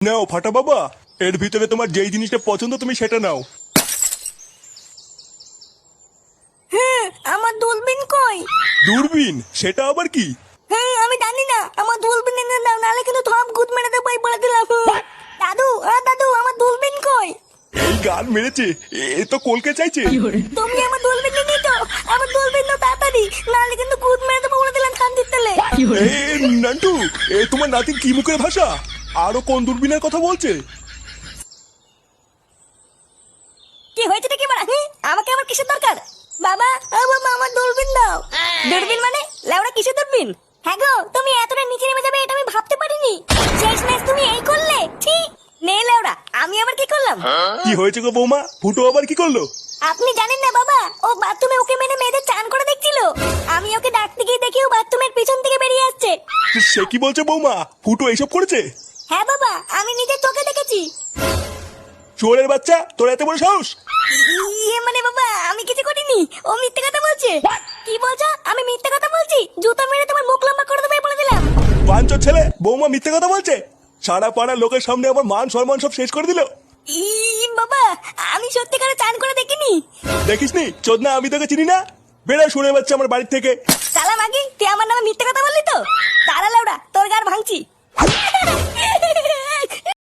নাও ফাটা বাবা, এর ভিতরে তোমার যেই জিনিসটা পছন্দ তুমি সেটা নাও। হ্যাঁ, আমার দূরবীন কই? দূরবীন? সেটা আবার কি? হ্যাঁ, আমি জানি না। আমার দূরবীন এনে দাও, নাহলে কিন্তু থপ গুদ মেরে দেবো এই বলে দিলাম। দাদু, দাদু, আমার দূরবীন কই? এই গান মেরেছে, এ তো কলকে চাইছে। তুমি আমার দূরবীন নিয়ে তো, আমার দূরবীন দাও তাড়াতাড়ি, নাহলে কিন্তু গুদ মেরে দেবো বলে দিলাম শান্তির তেলে। এ নান্টু, এ তোমার নাতির কি মুখের ভাষা? আরো কোন দূরবীনের কথা বলছে? কি হয়েছে কি বলা? আমাকে আমার কিসের দরকার? বাবা, ও বাবা, আমার দূরবীন দাও। দূরবীন মানে? লেওড়া কিসের দূরবীন? হ্যাঁ গো, তুমি এতটা নিচে নেমে যাবে এটা আমি ভাবতে পারিনি। শেষ ম্যাচ তুমি এই করলে? ঠিক নে লেওড়া, আমি আবার কি করলাম? কি হয়েছে গো বৌমা? ফুটো আবার কি করলো? আপনি জানেন না বাবা, ও বাথরুমে ওকে মেনে মেয়েদের চান করে দেখছিল। আমি ওকে ডাকতে গিয়ে দেখি ও বাথরুমের পিছন থেকে বেরিয়ে আসছে। সে কি বলছে বৌমা? ফুটো এইসব করেছে? হ্যাঁ বাবা, আমি নিজের চোখে দেখেছি। চোরের বাচ্চা, তোর এত বড় সাহস? ইয়ে মানে বাবা, আমি কিছু করিনি, ও মিথ্যে কথা বলছে। কি বলছো? আমি মিথ্যে কথা বলছি? জুতো মেরে তোমার মুখ লম্বা করে দেবে বলে দিলাম। বাঞ্চোর ছেলে, বৌমা মিথ্যে কথা বলছে। সারা পাড়ার লোকের সামনে আমার মান সম্মান সব শেষ করে দিল। বাবা, আমি সত্যিকারে চান করে দেখিনি। দেখিসনি চোদনা, আমি তোকে চিনি না? বেড়া শুনে বাচ্চা আমার বাড়ির থেকে। সালা মাগি, তুই আমার নামে মিথ্যে কথা বললি তো? তারা লাউডা, তোর গার ভাঙছি।